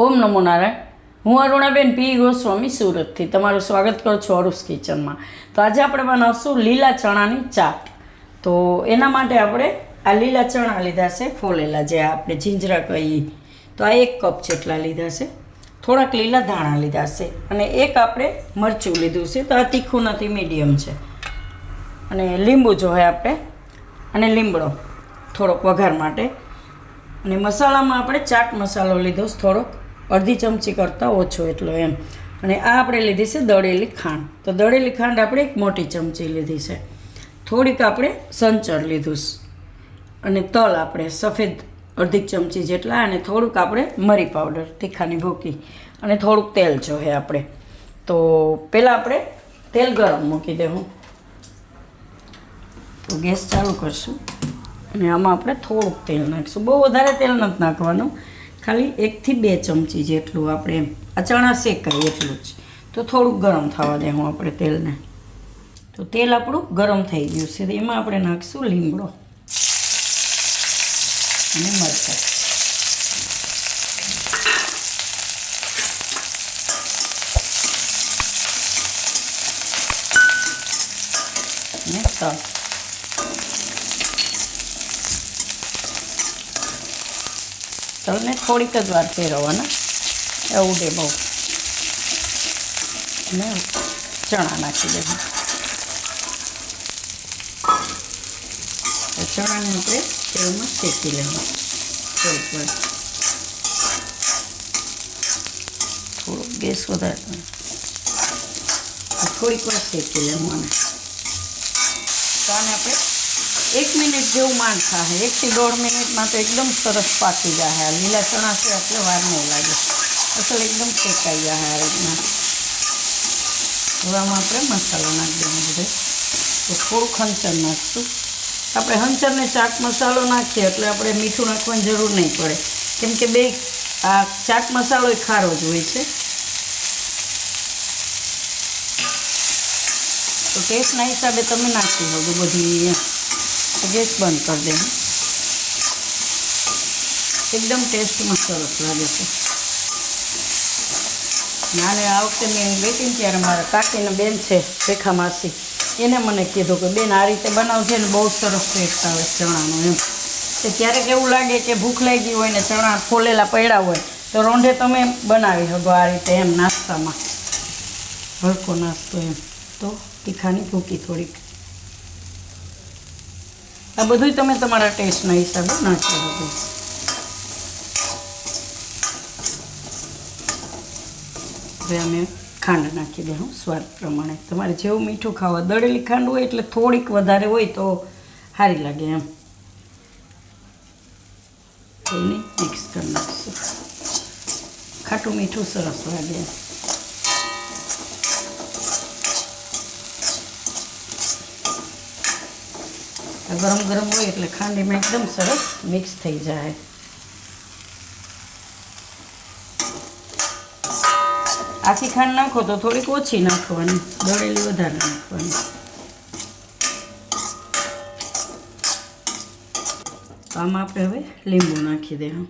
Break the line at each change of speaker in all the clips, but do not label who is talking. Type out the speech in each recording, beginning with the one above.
ઓમ નમો નારાયણ. હું અરુણાબેન પી ગોસ્વામી સુરતથી તમારું સ્વાગત કરું છું અરુસ કિચનમાં. તો આજે આપણે બનાવશું લીલા ચણાની ચાટ. તો એના માટે આપણે આ લીલા ચણા લીધા છે ફોલેલા, જે આપણે જીંજરા કહીએ. તો આ 1 કપ જેટલા લીધા છે. થોડાક લીલા ધાણા લીધા છે અને એક આપણે મરચું લીધું છે. તો આ તીખું નથી, મીડિયમ છે. અને લીંબુ જોઈએ આપણે, અને લીમડો થોડોક વઘાર માટે. અને મસાલામાં આપણે ચાટ મસાલો લીધો છે થોડોક, અડધી ચમચી કરતાં ઓછો એટલો એમ. અને આ આપણે લીધી છે દળેલી ખાંડ. તો દળેલી ખાંડ આપણે 1 મોટી ચમચી લીધી છે. થોડીક આપણે સંચર લીધું છે. અને તલ આપણે સફેદ અડધી ચમચી જેટલા, અને થોડુંક આપણે મરી પાવડર તીખાની ભૂકી, અને થોડુંક તેલ જોઈએ આપણે. તો પહેલાં આપણે તેલ ગરમ મૂકી દેવું. તો ગેસ ચાલુ કરશું અને આમાં આપણે થોડુંક તેલ નાખીશું. બહુ વધારે તેલ નથી નાખવાનું, ખાલી 1 થી 2 ચમચી જેટલું આપણે એમ. આ ચણા શેકાય એટલું જ. તો થોડુંક ગરમ થવા દેવું આપણે તેલને. તો તેલ આપણું ગરમ થઈ ગયું છે. એમાં આપણે નાખીશું લીમડો અને મરચાં. અને તલ. તલને થોડીક જ વાર ફેરવવાના, એવું દે બહુ. અને ચણા નાખી દેવું. ચણાને આપણે તેલમાં શેકી લેવું થોડીક વાર. થોડુંક ગેસ વધારે થોડીક વાર શેકી લેવું. અને તો આને આપણે 1 મિનિટ જેવું માંડ થાય. 1 થી 1.5 મિનિટમાં તો એકદમ સરસ પાકી જાય. લીલા ચણા છે એટલે વાર નહીં લાગે, અસલ એકદમ શેકાઈ જાય આ રીતના. હવે આમાં આપણે મસાલો નાખી દઈએ બધે. તો થોડું ખંચર નાખીશું આપણે. હંચરને ચાટ મસાલો નાખીએ એટલે આપણે મીઠું નાખવાની જરૂર નહીં પડે, કેમ કે આ ચાટ મસાલો એ ખારો જ હોય છે. તો ટેસ્ટના હિસાબે તમે નાખી શકો બધી. ગેસ બંધ કરી દેવું. એકદમ ટેસ્ટમાં સરસ લાગે છે. નાને આ વખતે મેં ગઈ હતી ને ત્યારે મારા કાકીના બેન છે રેખા માસી, એને મને કીધું કે બેન આ રીતે બનાવશે ને બહુ સરસ ટેસ્ટ આવે ચણાનો એમ. તો ક્યારેક એવું લાગે કે ભૂખ લાગી હોય ને ચણા ફોલેલા પડ્યા હોય તો રોંઢે તમે બનાવી શકો આ રીતે એમ, નાસ્તામાં હલકો નાસ્તો એમ. તો તીખાની ભૂકી થોડીક. આ બધું તમે તમારા ટેસ્ટના હિસાબે નાખી શકો. હવે અમે ખાંડ નાખી દઉં સ્વાદ પ્રમાણે. તમારે જેવું મીઠું ખાવા, દળેલી ખાંડ હોય એટલે થોડીક વધારે હોય તો સારી લાગે એમ. એને મિક્સ કરી નાખીશું. ખાટું મીઠું સરસ લાગે એમ. ગરમ ગરમ હોય એટલે ખાંડ એમાં એકદમ સરસ મિક્સ થઈ જાય. આખી ખાંડ નાખો તો થોડીક ઓછી નાખવાની, દળેલી વધારે નાખવાની. તો આમાં આપણે હવે લીંબુ નાખી દઈએ.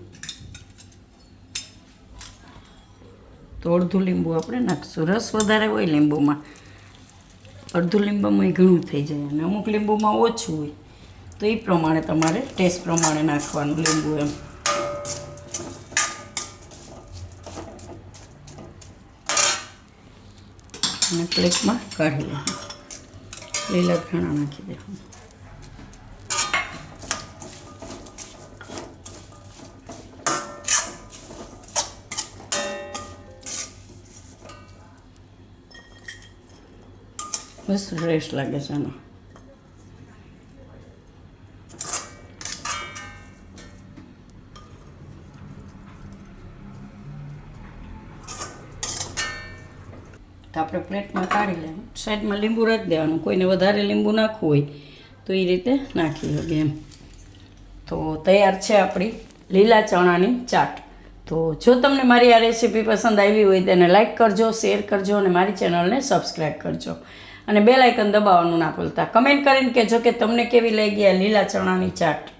તો અડધું લીંબુ આપણે નાખીશું. રસ વધારે હોય લીંબુમાં, અડધું લીંબામાં ઘણું થઈ જાય, અને અમુક લીંબુમાં ઓછું હોય. તો એ પ્રમાણે તમારે ટેસ્ટ પ્રમાણે નાખવાનું લીંબુ એમ. અને પ્લેટમાં કાઢી લેવું. લીલા ધાણા નાખી દેવું. બસ ફ્રેશ લાગે છે આનો. તો આપણે પ્લેટમાં કાઢી લેવું. સાઈડમાં લીંબુ રાખી દેવાનું. કોઈને વધારે લીંબુ નાખવું હોય તો એ રીતે નાખી શકે એમ. તો તૈયાર છે આપણી લીલા ચણાની ચાટ. તો જો તમને મારી આ રેસીપી પસંદ આવી હોય તેને લાઈક કરજો, શેર કરજો, અને મારી ચેનલને સબસ્ક્રાઈબ કરજો. અને બેલ આઇકન દબાવવાનું ના ભૂલતા. કમેન્ટ કરીને કહેજો કે તમને કેવી લાગી આ લીલા ચણાની ચાટ.